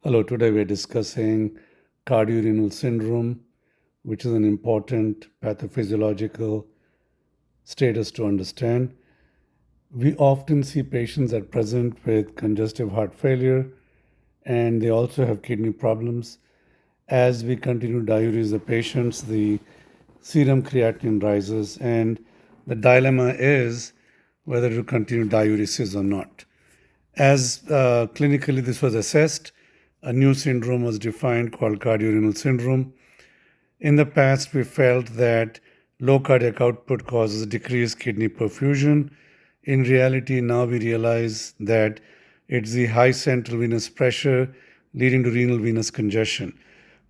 Hello, today we're discussing cardiorenal syndrome, which is an important pathophysiological status to understand. We often see patients that present with congestive heart failure and they also have kidney problems. As we continue to diurese the patients, the serum creatinine rises, and the dilemma is whether to continue diuresis or not. As clinically this was assessed, a new syndrome was defined called cardiorenal syndrome. In the past, we felt that low cardiac output causes decreased kidney perfusion. In reality, now we realize that it's the high central venous pressure leading to renal venous congestion.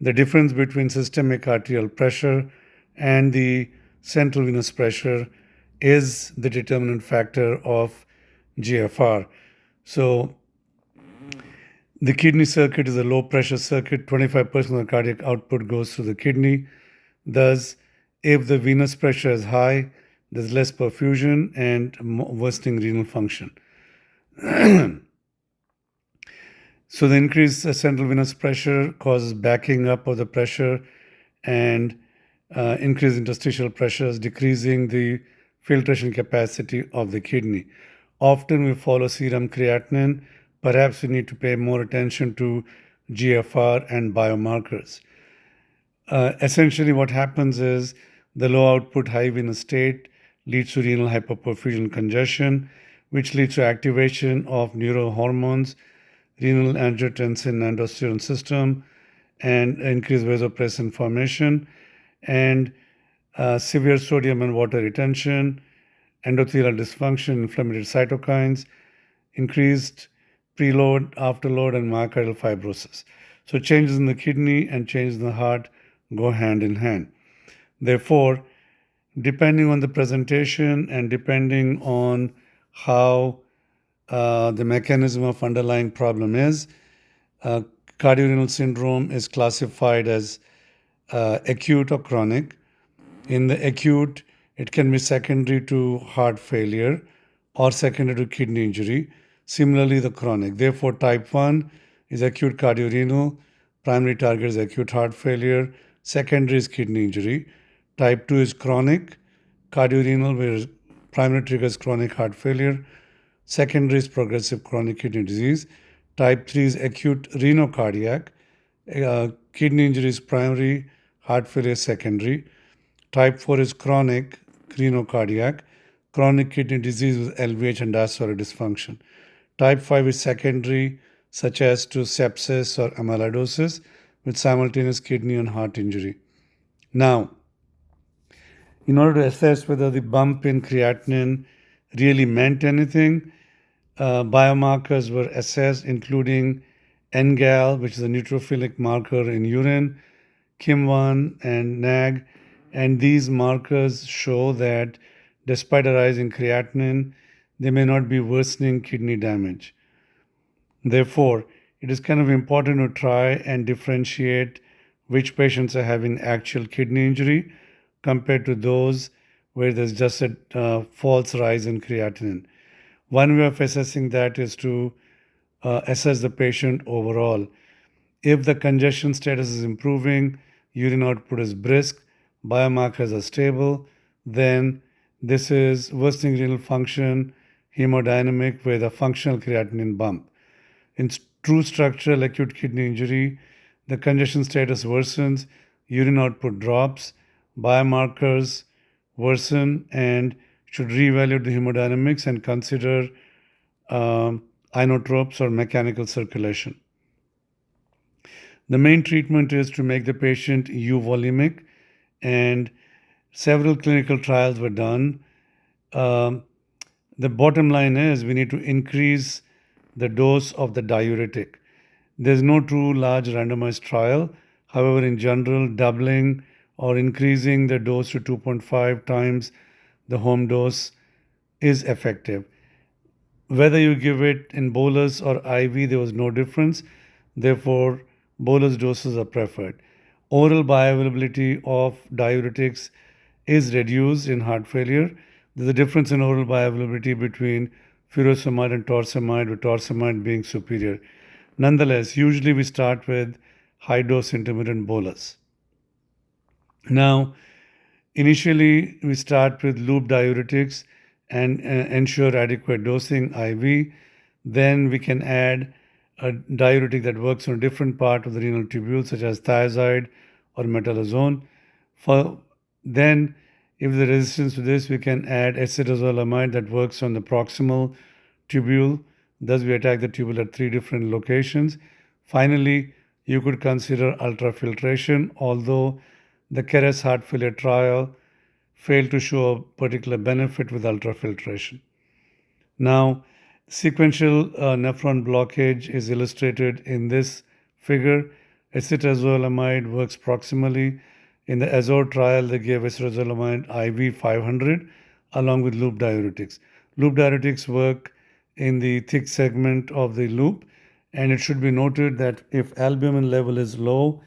The difference between systemic arterial pressure and the central venous pressure is the determinant factor of GFR. So, the kidney circuit is a low pressure circuit. 25% of the cardiac output goes through the kidney. Thus, if the venous pressure is high, there's less perfusion and worsening renal function. So, the increased central venous pressure causes backing up of the pressure and increased interstitial pressures, decreasing the filtration capacity of the kidney. Often we follow serum creatinine. Perhaps we need to pay more attention to GFR and biomarkers. Essentially, what happens is the low output, high venous state leads to renal hyperperfusion congestion, which leads to activation of neurohormones, renal angiotensin and aldosterone system, and increased vasopressin formation, and severe sodium and water retention, endothelial dysfunction, inflammatory cytokines, increased preload, afterload, and myocardial fibrosis. So changes in the kidney and changes in the heart go hand in hand. Therefore, depending on the presentation and depending on how the mechanism of underlying problem is, cardiorenal syndrome is classified as acute or chronic. In the acute, it can be secondary to heart failure or secondary to kidney injury. Similarly, the chronic. Therefore, type 1 is acute cardiorenal, primary target is acute heart failure, secondary is kidney injury. Type 2 is chronic cardiorenal, where primary trigger is chronic heart failure, secondary is progressive chronic kidney disease. Type 3 is acute renocardiac, kidney injury is primary, heart failure is secondary. Type 4 is chronic renocardiac, chronic kidney disease with LVH and diastolic dysfunction. Type 5 is secondary, such as to sepsis or amyloidosis with simultaneous kidney and heart injury. Now, in order to assess whether the bump in creatinine really meant anything, biomarkers were assessed, including NGAL, which is a neutrophilic marker in urine, KIM1, and NAG. And these markers show that despite a rise in creatinine, they may not be worsening kidney damage. Therefore, it is kind of important to try and differentiate which patients are having actual kidney injury compared to those where there's just a false rise in creatinine. One way of assessing that is to assess the patient overall. If the congestion status is improving, urine output is brisk, biomarkers are stable, then this is worsening renal function, hemodynamic with a functional creatinine bump. In true structural acute kidney injury, the congestion status worsens, urine output drops, biomarkers worsen, and should reevaluate the hemodynamics and consider inotropes or mechanical circulation. The main treatment is to make the patient euvolemic, and several clinical trials were done. The bottom line is we need to increase the dose of the diuretic. There's no true large randomized trial. However, in general, doubling or increasing the dose to 2.5 times the home dose is effective. Whether you give it in bolus or IV, there was no difference. Therefore, bolus doses are preferred. Oral bioavailability of diuretics is reduced in heart failure. There's a difference in oral bioavailability between furosemide and torsemide, with torsemide being superior. Nonetheless, usually we start with high dose intermittent bolus. Now, initially, we start with loop diuretics and ensure adequate dosing IV. Then we can add a diuretic that works on a different part of the renal tubule, such as thiazide or metalazone. For then, if there's resistance to this, we can add acetazolamide that works on the proximal tubule. Thus, we attack the tubule at 3 different locations. Finally, you could consider ultrafiltration, although the Keres heart failure trial failed to show a particular benefit with ultrafiltration. Now, sequential nephron blockage is illustrated in this figure. Acetazolamide works proximally. In the Azure trial, they gave acetazolamide IV 500 along with loop diuretics. Loop diuretics work in the thick segment of the loop, and it should be noted that if albumin level is low,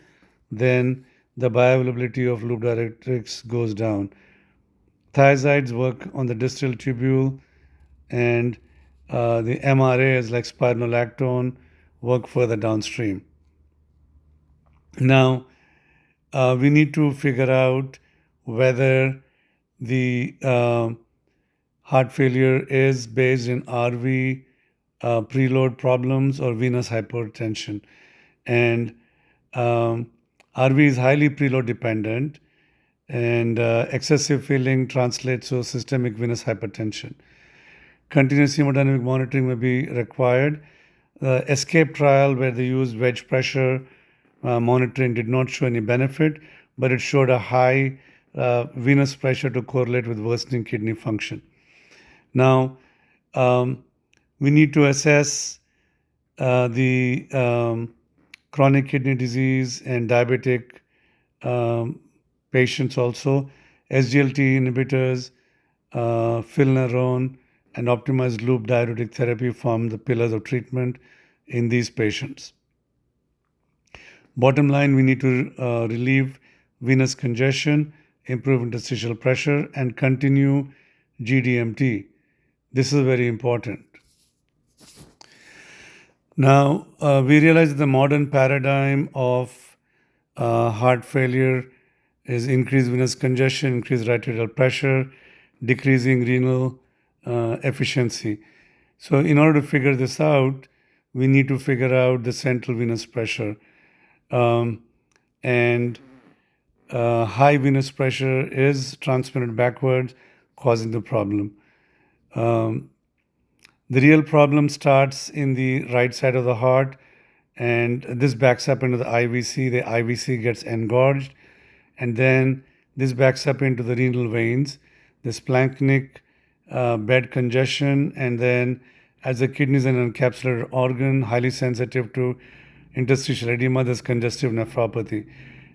then the bioavailability of loop diuretics goes down. Thiazides work on the distal tubule, and the MRAs like spironolactone work further downstream. Now, we need to figure out whether the heart failure is based in RV preload problems or venous hypertension. And RV is highly preload dependent, and excessive filling translates to systemic venous hypertension. Continuous hemodynamic monitoring may be required. The ESCAPE trial, where they used wedge pressure monitoring, did not show any benefit, but it showed a high venous pressure to correlate with worsening kidney function. Now, we need to assess the chronic kidney disease and diabetic patients also. SGLT inhibitors, finerenone, and optimized loop diuretic therapy form the pillars of treatment in these patients. Bottom line, we need to relieve venous congestion, improve interstitial pressure, and continue GDMT. This is very important. Now, we realize that the modern paradigm of heart failure is increased venous congestion, increased right atrial pressure, decreasing renal efficiency. So, in order to figure this out, we need to figure out the central venous pressure. And high venous pressure is transmitted backwards, causing the problem. The real problem starts in the right side of the heart, and this backs up into the IVC. The IVC gets engorged, and then this backs up into the renal veins. This splanchnic bed congestion, and then as the kidney is an encapsulated organ, highly sensitive to interstitial edema, there's congestive nephropathy.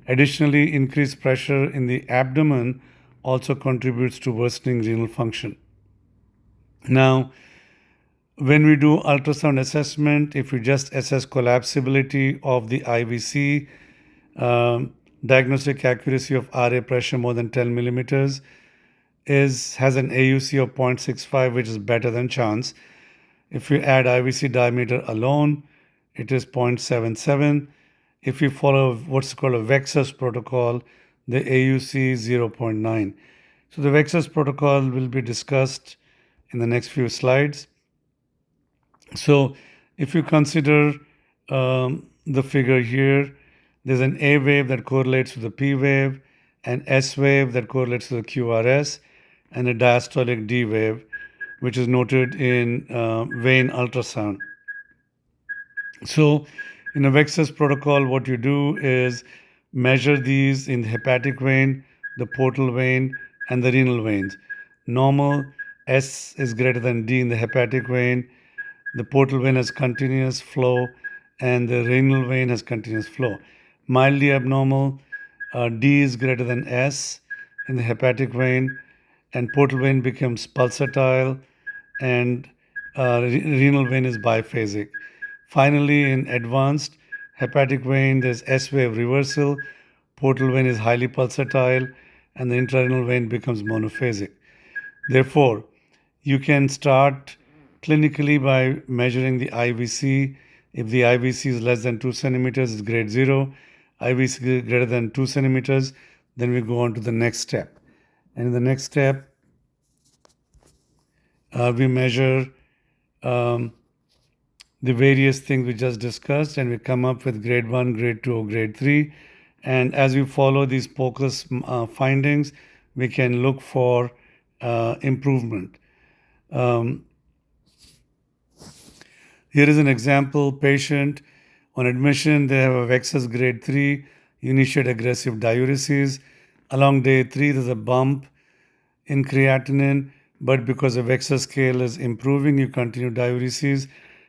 Additionally, increased pressure in the abdomen also contributes to worsening renal function. Now, when we do ultrasound assessment, if we just assess collapsibility of the IVC, diagnostic accuracy of RA pressure more than 10 millimeters has an AUC of 0.65, which is better than chance. If we add IVC diameter alone, it is 0.77. If we follow what's called a Vexus protocol, the AUC is 0.9. So the Vexus protocol will be discussed in the next few slides. So if you consider the figure here, there's an A wave that correlates with the P wave, an S wave that correlates to the QRS, and a diastolic D wave, which is noted in vein ultrasound. So in a Vexus protocol, what you do is measure these in the hepatic vein, the portal vein, and the renal veins. Normal S is greater than D in the hepatic vein, the portal vein has continuous flow, and the renal vein has continuous flow. Mildly abnormal, D is greater than S in the hepatic vein, and portal vein becomes pulsatile, and renal vein is biphasic. Finally, in advanced hepatic vein, there's S wave reversal, portal vein is highly pulsatile, and the intrarenal vein becomes monophasic. Therefore, you can start clinically by measuring the IVC If the IVC is less than 2 centimeters, it's grade 0. IVC greater than 2 centimeters, then we go on to the next step. And in the next step, we measure the various things we just discussed, and we come up with grade 1, grade 2, or grade 3. And as we follow these focus findings, we can look for improvement. Here is an example patient. On admission, they have a Vexus grade 3, you initiate aggressive diuresis. Along day 3, there's a bump in creatinine, but because the Vexus scale is improving, you continue diuresis.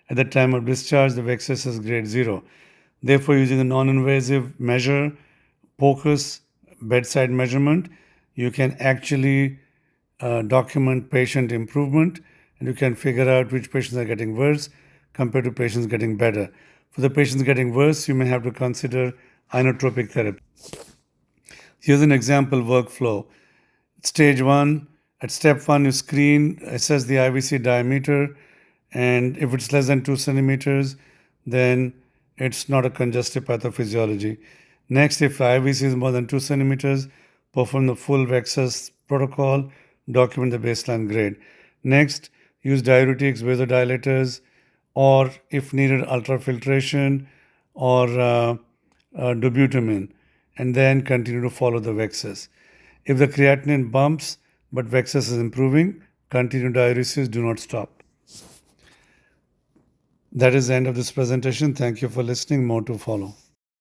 At the time of discharge, the Vexus is grade 0. Therefore, using a non-invasive measure, POCUS, bedside measurement, you can actually document patient improvement, and you can figure out which patients are getting worse compared to patients getting better. For the patients getting worse, you may have to consider inotropic therapy. Here's an example workflow. Stage 1, at step 1, you screen, assess the IVC diameter, and if it's less than 2 centimeters, then it's not a congestive pathophysiology. Next, if IVC is more than 2 centimeters, perform the full Vexus protocol, document the baseline grade. Next, use diuretics, vasodilators, or if needed, ultrafiltration or dobutamine, and then continue to follow the Vexus. If the creatinine bumps but Vexus is improving, continue diuresis, do not stop. That is the end of this presentation. Thank you for listening. More to follow.